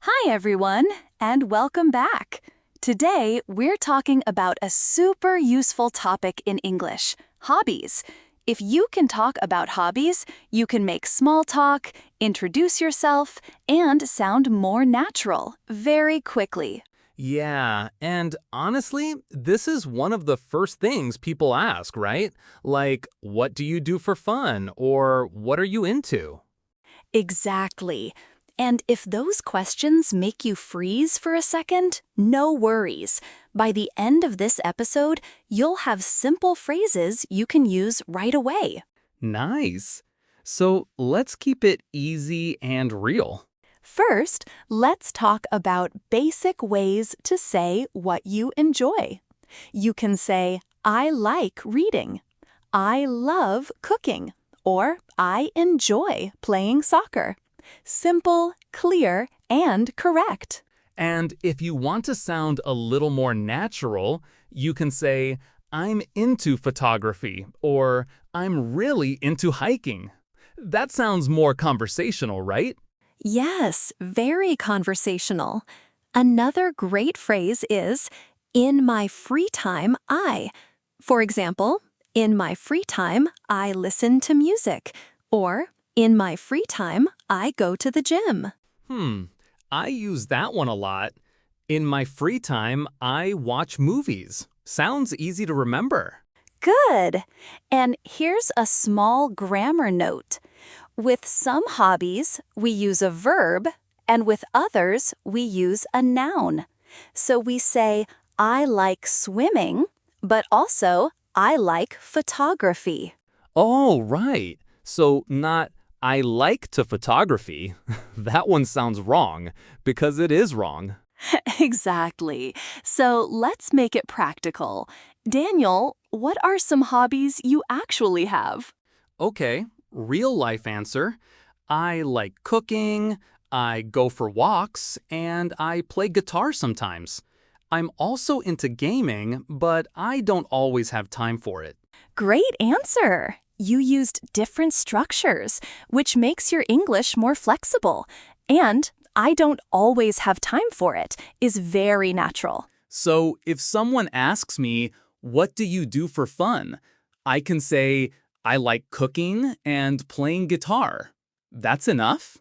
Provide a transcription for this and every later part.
Hi, everyone, and welcome back. Today, we're talking about a super useful topic in English, hobbies. If you can talk about hobbies, you can make small talk, introduce yourself, and sound more natural very quickly. Yeah, and honestly, this is one of the first things people ask, right? Like, what do you do for fun? Or what are you into? Exactly. And if those questions make you freeze for a second, no worries. By the end of this episode, you'll have simple phrases you can use right away. Nice. So let's keep it easy and real. First, let's talk about basic ways to say what you enjoy. You can say, I like reading, I love cooking, or I enjoy playing soccer. Simple, clear, and correct. And if you want to sound a little more natural, you can say, I'm into photography, or I'm really into hiking. That sounds more conversational, right? Yes, very conversational. Another great phrase is, in my free time, I. For example, in my free time, I listen to music. Or, in my free time, I go to the gym. Hmm, I use that one a lot. In my free time, I watch movies. Sounds easy to remember. Good. And here's a small grammar note. With some hobbies, we use a verb, and with others, we use a noun. So we say, I like swimming, but also, I like photography. Oh, right. So not I like to photography. That one sounds wrong because it is wrong. Exactly. So let's make it practical. Daniel, what are some hobbies you actually have? Okay, real life answer. I like cooking, I go for walks, and I play guitar sometimes. I'm also into gaming, but I don't always have time for it. Great answer! You used different structures, which makes your English more flexible. And I don't always have time for it is very natural. So if someone asks me, what do you do for fun? I can say, I like cooking and playing guitar. That's enough?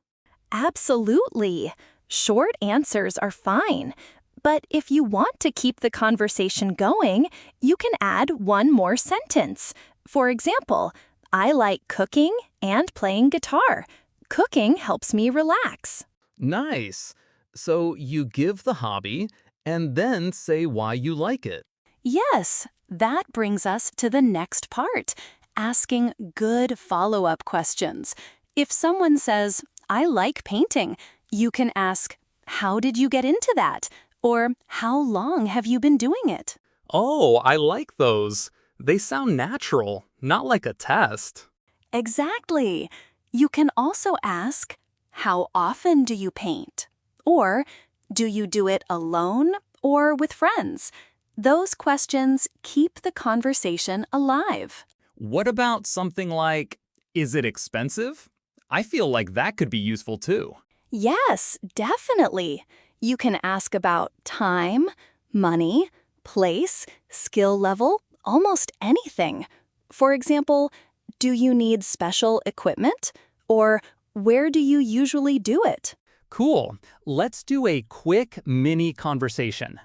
Absolutely. Short answers are fine. But if you want to keep the conversation going, you can add one more sentence. For example, I like cooking and playing guitar. Cooking helps me relax. Nice. So you give the hobby and then say why you like it. Yes, that brings us to the next part, asking good follow-up questions. If someone says, I like painting, you can ask, how did you get into that? Or how long have you been doing it? Oh, I like those. They sound natural, not like a test. Exactly. You can also ask, how often do you paint? Or, do you do it alone or with friends? Those questions keep the conversation alive. What about something like, is it expensive? I feel like that could be useful too. Yes, definitely. You can ask about time, money, place, skill level, almost anything. For example, do you need special equipment? Or where do you usually do it? Cool. Let's do a quick mini conversation.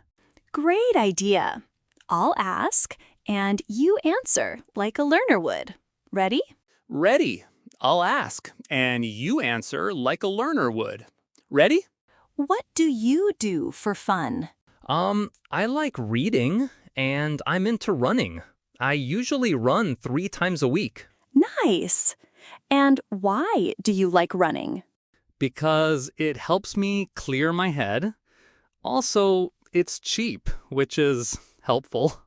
Great idea. I'll ask, and you answer like a learner would. Ready? Ready. I'll ask, and you answer like a learner would. Ready? What do you do for fun? I like reading, and I'm into running. I usually run 3 times a week Nice. And why do you like running? because it helps me clear my head. Also, it's cheap, which is helpful.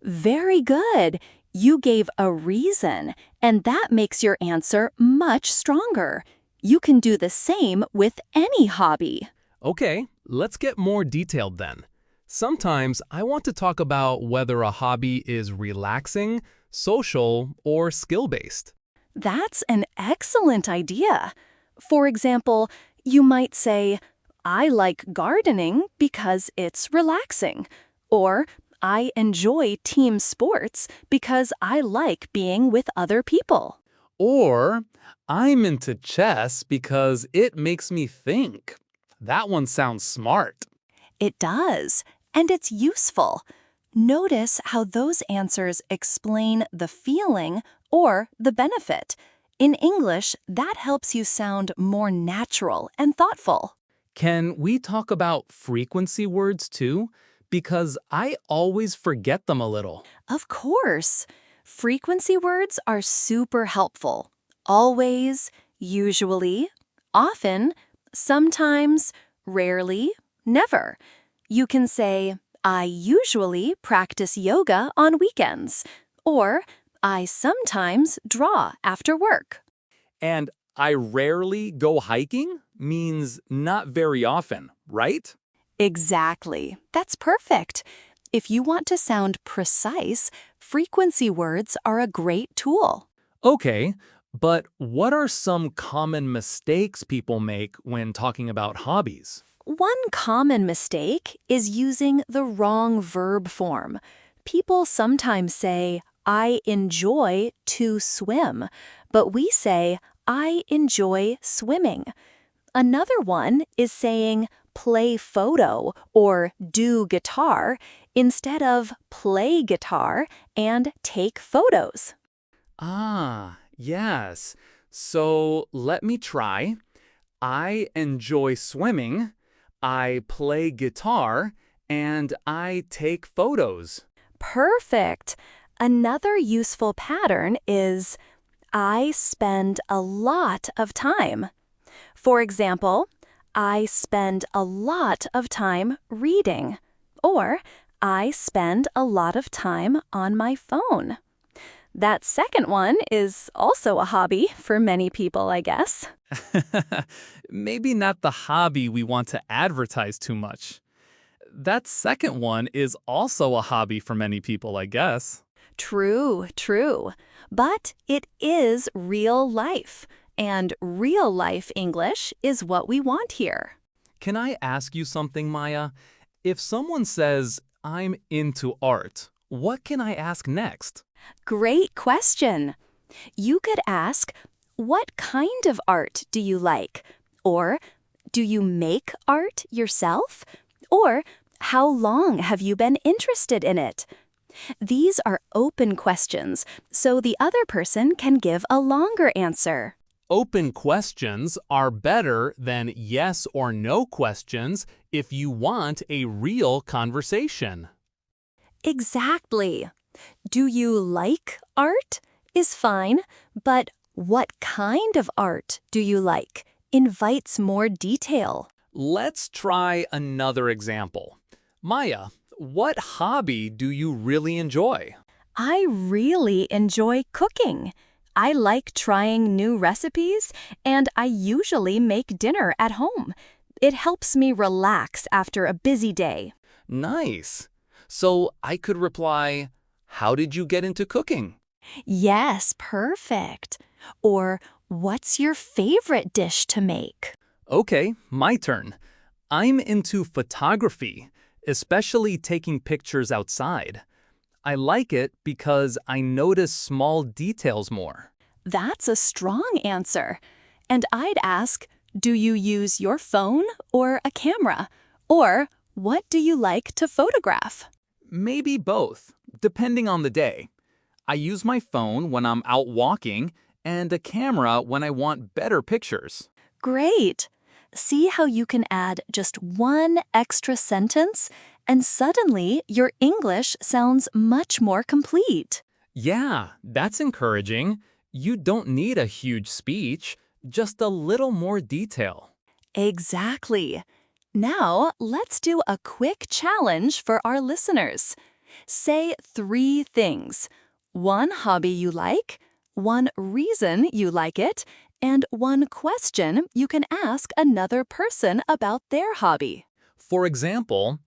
Very good. You gave a reason, and that makes your answer much stronger. You can do the same with any hobby. Okay, let's get more detailed then. Sometimes I want to talk about whether a hobby is relaxing, social, or skill-based. That's an excellent idea. For example, you might say, I like gardening because it's relaxing. Or, I enjoy team sports because I like being with other people. Or, I'm into chess because it makes me think. That one sounds smart. It does, and it's useful. Notice how those answers explain the feeling or the benefit. In English, that helps you sound more natural and thoughtful. Can we talk about frequency words too? Because I always forget them a little. Of course, frequency words are super helpful. Always, usually, often, sometimes, rarely, never. You can say, I usually practice yoga on weekends, or I sometimes draw after work. And I rarely go hiking means not very often, right? Exactly. That's perfect. If you want to sound precise, frequency words are a great tool. Okay, but what are some common mistakes people make when talking about hobbies? One common mistake is using the wrong verb form. People sometimes say, I enjoy to swim, but we say, I enjoy swimming. Another one is saying play photo or do guitar instead of play guitar and take photos. Ah, yes. So let me try. I enjoy swimming, I play guitar, and I take photos. Perfect. Another useful pattern is I spend a lot of time. For example, I spend a lot of time reading, or I spend a lot of time on my phone. That second one is also a hobby for many people, I guess. Maybe not the hobby we want to advertise too much. That second one is also a hobby for many people, I guess. True, true. But it is real life, and real life English is what we want here. Can I ask you something, Maya? If someone says, I'm into art, what can I ask next? Great question. You could ask, what kind of art do you like? Or, do you make art yourself? Or, how long have you been interested in it? These are open questions, so the other person can give a longer answer. Open questions are better than yes or no questions if you want a real conversation. Exactly. Do you like art is fine, but what kind of art do you like invites more detail. Let's try another example. Maya, what hobby do you really enjoy? I really enjoy cooking. I like trying new recipes, and I usually make dinner at home. It helps me relax after a busy day. Nice. So I could reply, how did you get into cooking? Yes, perfect. Or, what's your favorite dish to make? Okay, my turn. I'm into photography, especially taking pictures outside. I like it because I notice small details more. That's a strong answer. And I'd ask, do you use your phone or a camera? Or, what do you like to photograph? Maybe both, depending on the day. I use my phone when I'm out walking and a camera when I want better pictures. Great! See how you can add just one extra sentence, and suddenly your English sounds much more complete. Yeah, that's encouraging. You don't need a huge speech, just a little more detail. Exactly. Now, let's do a quick challenge for our listeners. Say 3 things. One hobby you like, one reason you like it, and one question you can ask another person about their hobby. For example,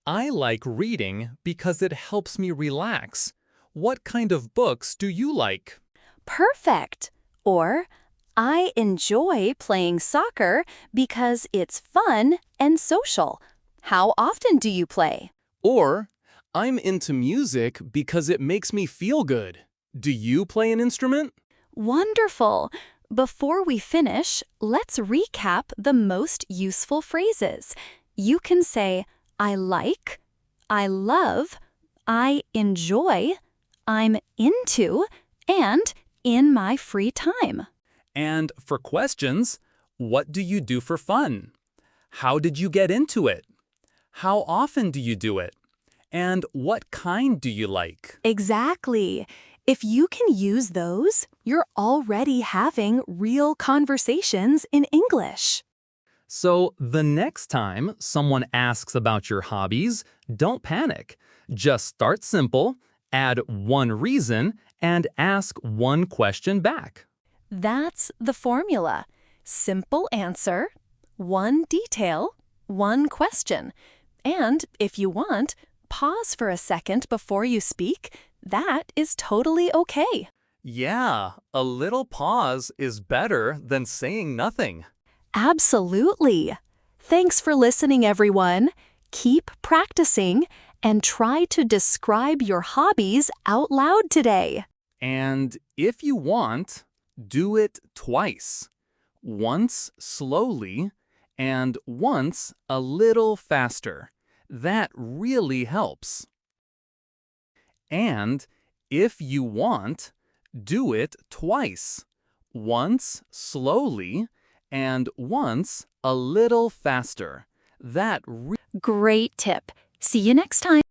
I like reading because it helps me relax. What kind of books do you like? Perfect. Or, I enjoy playing soccer because it's fun and social. How often do you play? Or, I'm into music because it makes me feel good. Do you play an instrument? Wonderful! Before we finish, let's recap the most useful phrases. You can say, I like, I love, I enjoy, I'm into, and in my free time. And for questions, what do you do for fun? How did you get into it? How often do you do it? And what kind do you like? Exactly. If you can use those, you're already having real conversations in English. So the next time someone asks about your hobbies, don't panic. Just start simple, add one reason, and ask one question back. That's the formula. Simple answer, one detail, one question. And if you want, pause for a second before you speak. That is totally okay. Yeah, a little pause is better than saying nothing. Absolutely. Thanks for listening, everyone. Keep practicing and try to describe your hobbies out loud today. And if you want, do it twice. Once slowly and once a little faster. That really helps. And if you want, do it twice. Once slowly and once a little faster. That Great tip. See you next time.